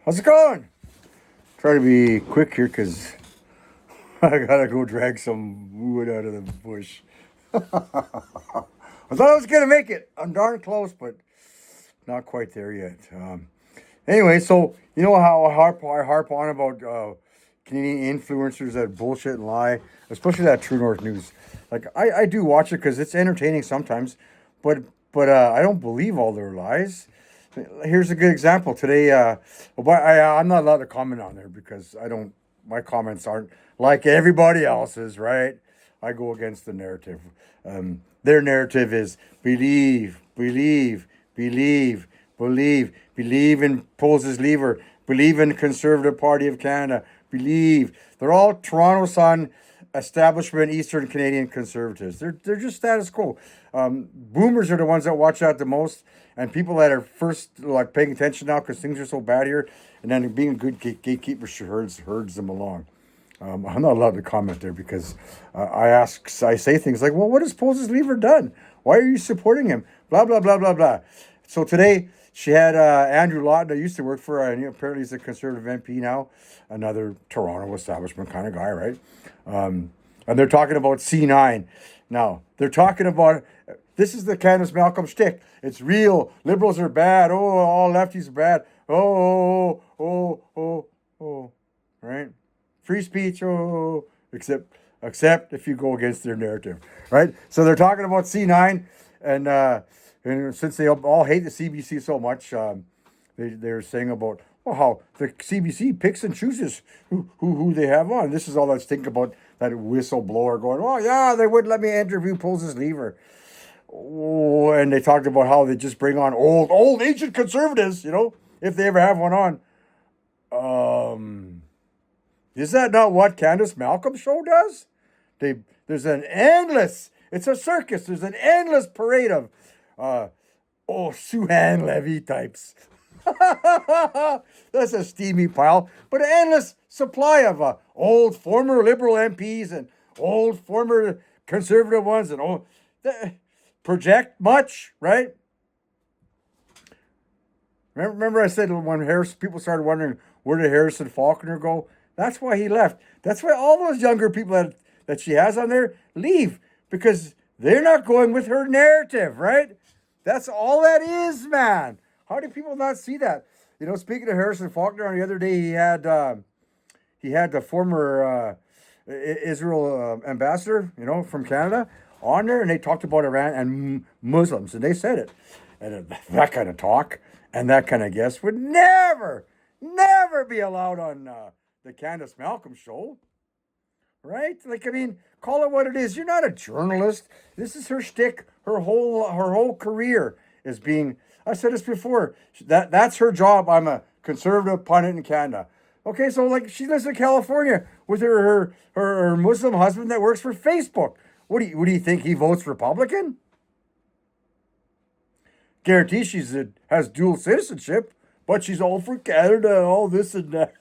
How's it going? Try to be quick here because I gotta go drag some wood out of the bush. I thought I was gonna make it. I'm darn close, but not quite there yet. Anyway, so you know how I harp on about Canadian influencers that bullshit and lie, especially that True North News. Like I do watch it because it's entertaining sometimes, but I don't believe all their lies. Here's a good example today. But I'm not allowed to comment on there because I don't. My comments aren't like everybody else's, right? I go against the narrative. Their narrative is believe, believe, believe, believe in Pose's lever, believe in Conservative Party of Canada, believe. They're all Toronto Sun establishment Eastern Canadian conservatives. They're just status quo. Boomers are the ones that watch out the most, and people that are first like paying attention now because things are so bad here, and then being a good gatekeeper herds them along. I'm not allowed to comment there because I say things like, well, what has Pose's lever done? Why are you supporting him? Blah, blah, blah, blah, blah. So today she had Andrew Lawton, that used to work for her, and apparently he's a Conservative MP now, another Toronto establishment kind of guy, right? And they're talking about C9. Now, they're talking about, this is the Candace Malcolm shtick. It's real. Liberals are bad. Oh, all lefties are bad. Oh, right? Free speech, except if you go against their narrative, right? So they're talking about C9, and since they all hate the CBC so much, they're saying about how the CBC picks and chooses who they have on. This is all that's thinking about that whistleblower going, oh yeah, they wouldn't let me interview Pose's lever. Oh, and they talked about how they just bring on old ancient conservatives, if they ever have one on. Is that not what Candace Malcolm show does? There's an endless, it's a circus. There's an endless parade of, Suhan Levy types. That's a steamy pile, but an endless supply of old former Liberal MPs and old former Conservative ones and project much, right? Remember I said when people started wondering where did Harrison Faulkner go? That's why he left. That's why all those younger people that she has on there leave because they're not going with her narrative, right? That's all that is, man. How do people not see that? Speaking of Harrison Faulkner, on the other day he had the former Israel ambassador, from Canada, on there, and they talked about Iran and Muslims, and they said it. And that kind of talk and that kind of guess would never be allowed on the Candace Malcolm show, right? Call it what it is. You're not a journalist. This is her shtick. Her whole career is being. I said this before. That's her job. I'm a conservative pundit in Canada. Okay, so she lives in California with her Muslim husband that works for Facebook. What do you think he votes Republican? Guarantee has dual citizenship, but she's all for Canada and all this and that.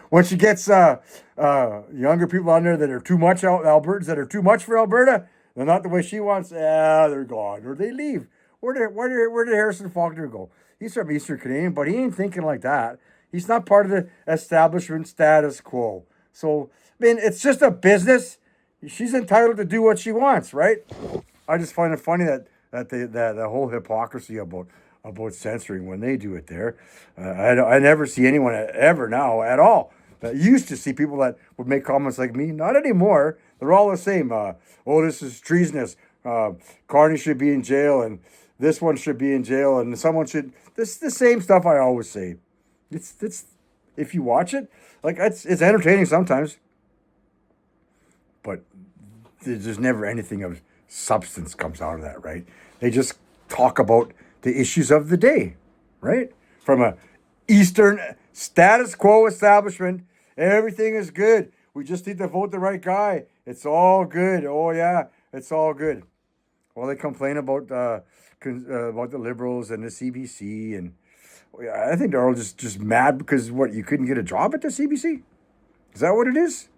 when she gets younger people on there that are too much Albertans that are too much for Alberta, they're not the way she wants. They're gone or they leave. Where did Harrison Faulkner go? He's from Eastern Canadian, but he ain't thinking like that. He's not part of the establishment status quo. So it's just a business. She's entitled to do what she wants, right? I just find it funny that the whole hypocrisy about censoring when they do it there. I never see anyone ever now at all that used to see people that would make comments like me. Not anymore. They're all the same. This is treasonous. Carney should be in jail, and this one should be in jail, and someone should. This is the same stuff I always say. It's if you watch it, it's entertaining sometimes, but there's never anything of substance comes out of that, right? They just talk about the issues of the day, right? From a Eastern status quo establishment, everything is good. We just need to vote the right guy. It's all good. Oh yeah, it's all good. Well, they complain about the Liberals and the CBC, and I think they're all just mad because you couldn't get a job at the CBC? Is that what it is?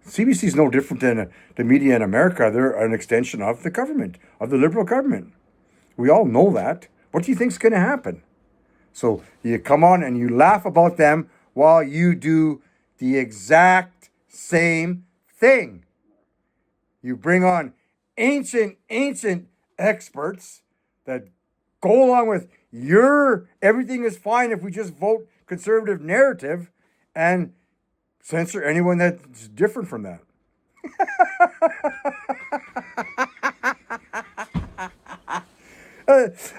CBC is no different than the media in America. They're an extension of the government, of the Liberal government. We all know that. What do you think's going to happen? So you come on and you laugh about them while you do the exact same thing. You bring on ancient experts that go along with your everything is fine if we just vote conservative narrative and censor anyone that's different from that.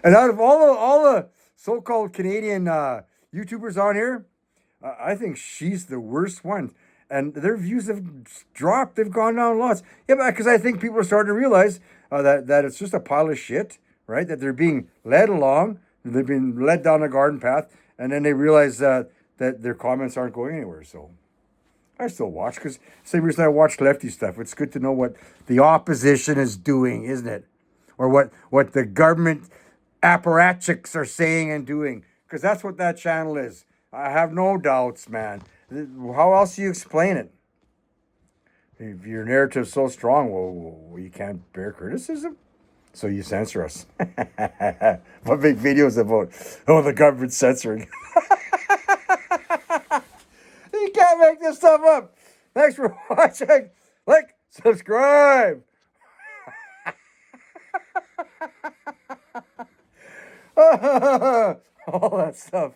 And out of all the so-called Canadian YouTubers on here, I think she's the worst one. And their views have dropped. They've gone down lots. Yeah, because I think people are starting to realize that it's just a pile of shit, right? That they're being led along. They've been led down a garden path. And then they realize that their comments aren't going anywhere. So I still watch because same reason I watch lefty stuff. It's good to know what the opposition is doing, isn't it? Or what the government apparatchiks are saying and doing. Because that's what that channel is. I have no doubts, man. How else do you explain it? If your narrative's so strong, well, you can't bear criticism, so you censor us. What big videos about, the government's censoring. You can't make this stuff up. Thanks for watching. Like, subscribe. All that stuff.